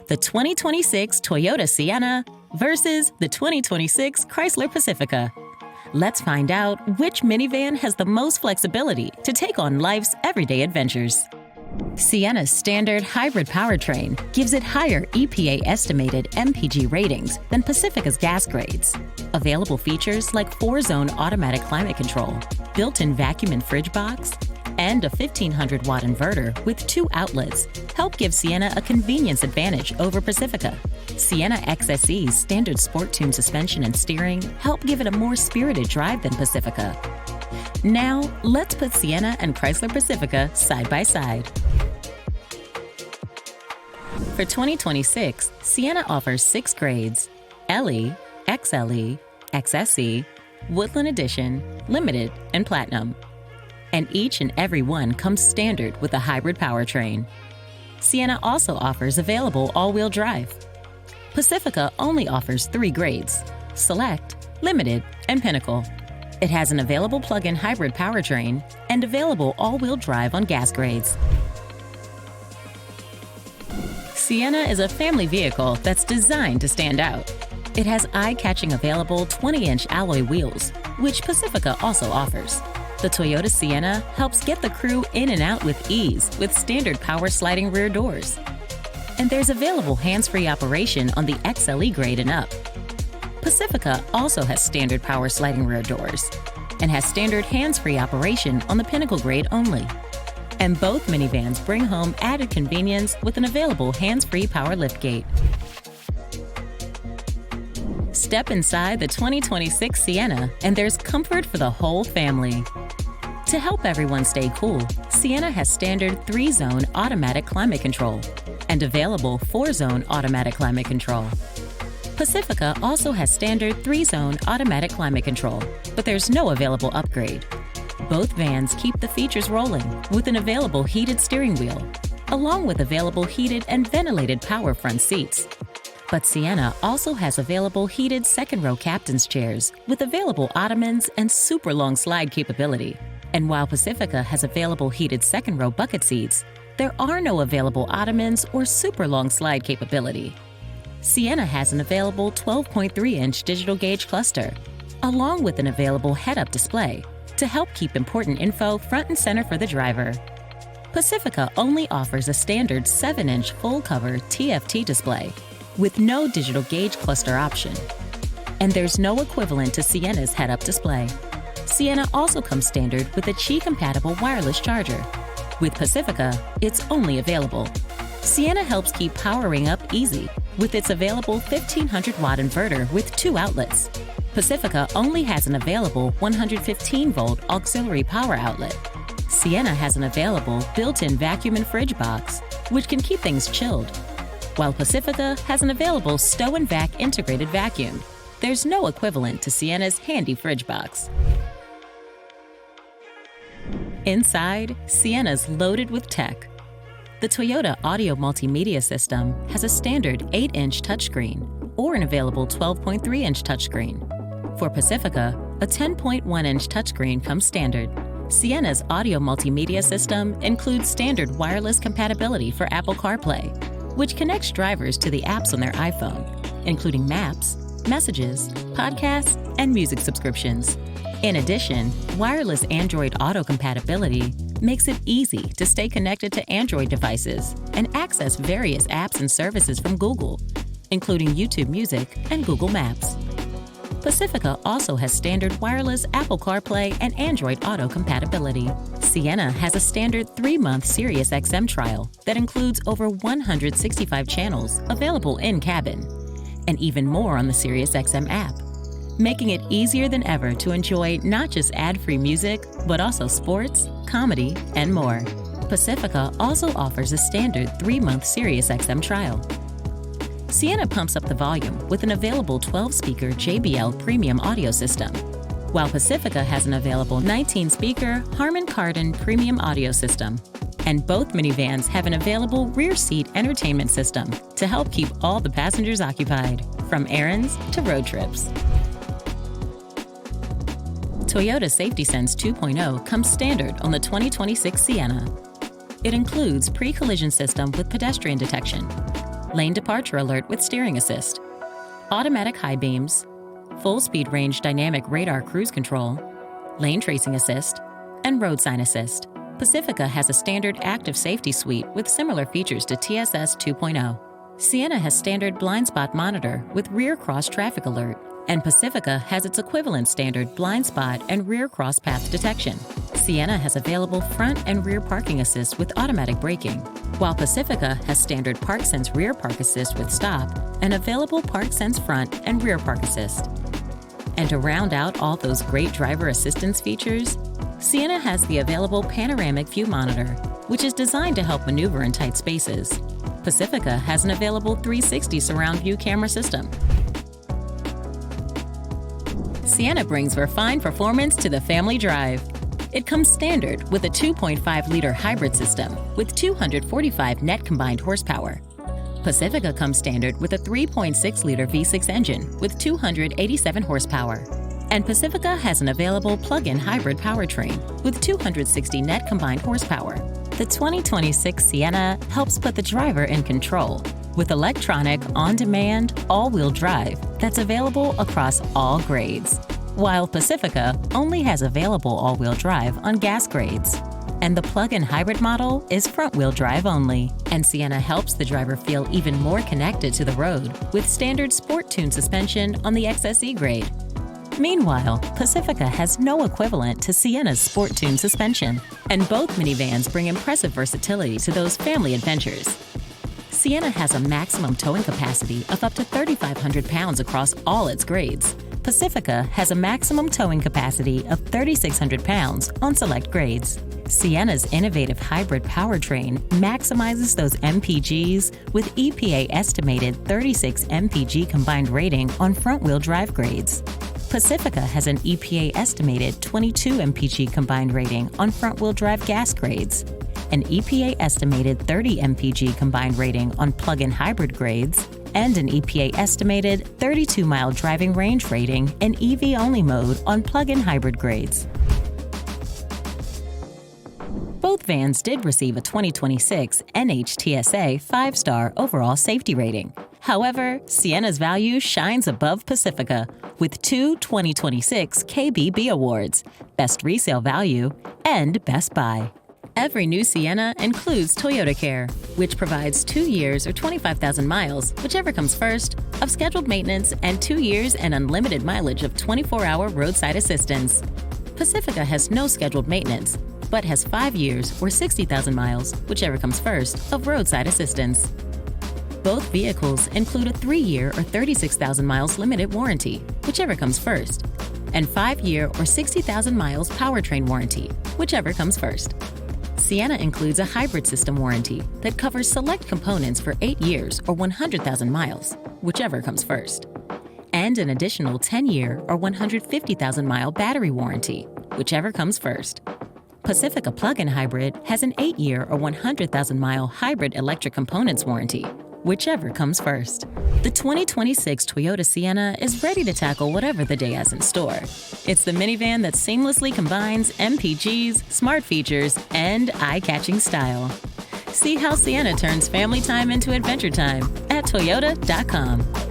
The 2026 Toyota Sienna versus the 2026 Chrysler Pacifica. Let's find out which minivan has the most flexibility to take on life's everyday adventures. Sienna's standard hybrid powertrain gives it higher EPA estimated MPG ratings than Pacifica's gas grades. Available features like 4-zone automatic climate control, built-in vacuum and fridge box, and a 1500-watt inverter with 2 outlets help give Sienna a convenience advantage over Pacifica. Sienna XSE's standard sport tune suspension and steering help give it a more spirited drive than Pacifica. Now, let's put Sienna and Chrysler Pacifica side by side. For 2026, Sienna offers 6 grades: LE, XLE, XSE, Woodland Edition, Limited, and Platinum. And each and every one comes standard with a hybrid powertrain. Sienna also offers available all-wheel drive. Pacifica only offers 3 grades: Select, Limited, and Pinnacle. It has an available plug-in hybrid powertrain and available all-wheel drive on gas grades. Sienna is a family vehicle that's designed to stand out. It has eye-catching available 20-inch alloy wheels, which Pacifica also offers. The Toyota Sienna helps get the crew in and out with ease with standard power sliding rear doors. And there's available hands-free operation on the XLE grade and up. Pacifica also has standard power sliding rear doors and has standard hands-free operation on the Pinnacle grade only. And both minivans bring home added convenience with an available hands-free power liftgate. Step inside the 2026 Sienna and there's comfort for the whole family. To help everyone stay cool, Sienna has standard 3-zone automatic climate control and available 4-zone automatic climate control. Pacifica also has standard 3-zone automatic climate control, but there's no available upgrade. Both vans keep the features rolling with an available heated steering wheel, along with available heated and ventilated power front seats. But Sienna also has available heated second-row captain's chairs with available ottomans and super long slide capability. And while Pacifica has available heated second-row bucket seats, there are no available ottomans or super long slide capability. Sienna has an available 12.3-inch digital gauge cluster, along with an available head-up display to help keep important info front and center for the driver. Pacifica only offers a standard 7-inch full-cover TFT display with no digital gauge cluster option. And there's no equivalent to Sienna's head-up display. Sienna also comes standard with a Qi-compatible wireless charger. With Pacifica, it's only available. Sienna helps keep powering up easy with its available 1500-watt inverter with 2 outlets. Pacifica only has an available 115-volt auxiliary power outlet. Sienna has an available built-in vacuum and fridge box, which can keep things chilled, while Pacifica has an available stow and vac integrated vacuum. There's no equivalent to Sienna's handy fridge box. Inside, Sienna's loaded with tech. The Toyota Audio Multimedia System has a standard 8-inch touchscreen or an available 12.3-inch touchscreen. For Pacifica, a 10.1-inch touchscreen comes standard. Sienna's Audio Multimedia System includes standard wireless compatibility for Apple CarPlay, which connects drivers to the apps on their iPhone, including Maps, Messages, Podcasts, and music subscriptions. In addition, wireless Android Auto compatibility makes it easy to stay connected to Android devices and access various apps and services from Google, including YouTube Music and Google Maps. Pacifica also has standard wireless Apple CarPlay and Android Auto compatibility. Sienna has a standard 3-month Sirius XM trial that includes over 165 channels available in cabin, and even more on the Sirius XM app, making it easier than ever to enjoy not just ad-free music, but also sports, comedy, and more. Pacifica also offers a standard 3-month Sirius XM trial. Sienna pumps up the volume with an available 12-speaker JBL premium audio system, while Pacifica has an available 19-speaker Harman Kardon premium audio system. And both minivans have an available rear seat entertainment system to help keep all the passengers occupied, from errands to road trips. Toyota Safety Sense 2.0 comes standard on the 2026 Sienna. It includes pre-collision system with pedestrian detection, lane departure alert with steering assist, automatic high beams, full speed range dynamic radar cruise control, lane tracing assist, and road sign assist. Pacifica has a standard active safety suite with similar features to TSS 2.0. Sienna has standard blind spot monitor with rear cross traffic alert, and Pacifica has its equivalent standard blind spot and rear cross path detection. Sienna has available front and rear parking assist with automatic braking, while Pacifica has standard ParkSense rear park assist with stop and available ParkSense front and rear park assist. And to round out all those great driver assistance features, Sienna has the available panoramic view monitor, which is designed to help maneuver in tight spaces. Pacifica has an available 360 surround view camera system. Sienna brings refined performance to the family drive. It comes standard with a 2.5-liter hybrid system with 245 net combined horsepower. Pacifica comes standard with a 3.6-liter V6 engine with 287 horsepower. And Pacifica has an available plug-in hybrid powertrain with 260 net combined horsepower. The 2026 Sienna helps put the driver in control with electronic, on-demand, all-wheel drive that's available across all grades, while Pacifica only has available all-wheel drive on gas grades. And the plug-in hybrid model is front-wheel drive only. And Sienna helps the driver feel even more connected to the road with standard Sport Tune suspension on the XSE grade. Meanwhile, Pacifica has no equivalent to Sienna's Sport Tune suspension, and both minivans bring impressive versatility to those family adventures. Sienna has a maximum towing capacity of up to 3,500 pounds across all its grades. Pacifica has a maximum towing capacity of 3,600 pounds on select grades. Sienna's innovative hybrid powertrain maximizes those MPGs with EPA estimated 36 MPG combined rating on front-wheel drive grades. Pacifica has an EPA estimated 22 MPG combined rating on front-wheel drive gas grades, an EPA estimated 30 MPG combined rating on plug-in hybrid grades, and an EPA estimated 32-mile driving range rating in EV-only mode on plug-in hybrid grades. Both vans did receive a 2026 NHTSA 5-star overall safety rating. However, Sienna's value shines above Pacifica with 2 2026 KBB awards, Best Resale Value and Best Buy. Every new Sienna includes Toyota Care, which provides 2 years or 25,000 miles, whichever comes first, of scheduled maintenance and 2 years and unlimited mileage of 24-hour roadside assistance. Pacifica has no scheduled maintenance, but has 5 years or 60,000 miles, whichever comes first, of roadside assistance. Both vehicles include a 3-year or 36,000 miles limited warranty, whichever comes first, and 5-year or 60,000 miles powertrain warranty, whichever comes first. Sienna includes a hybrid system warranty that covers select components for 8 years or 100,000 miles, whichever comes first, and an additional 10-year or 150,000 mile battery warranty, whichever comes first. Pacifica Plug-in Hybrid has an 8-year or 100,000 mile hybrid electric components warranty, whichever comes first. The 2026 Toyota Sienna is ready to tackle whatever the day has in store. It's the minivan that seamlessly combines MPGs, smart features, and eye-catching style. See how Sienna turns family time into adventure time at Toyota.com.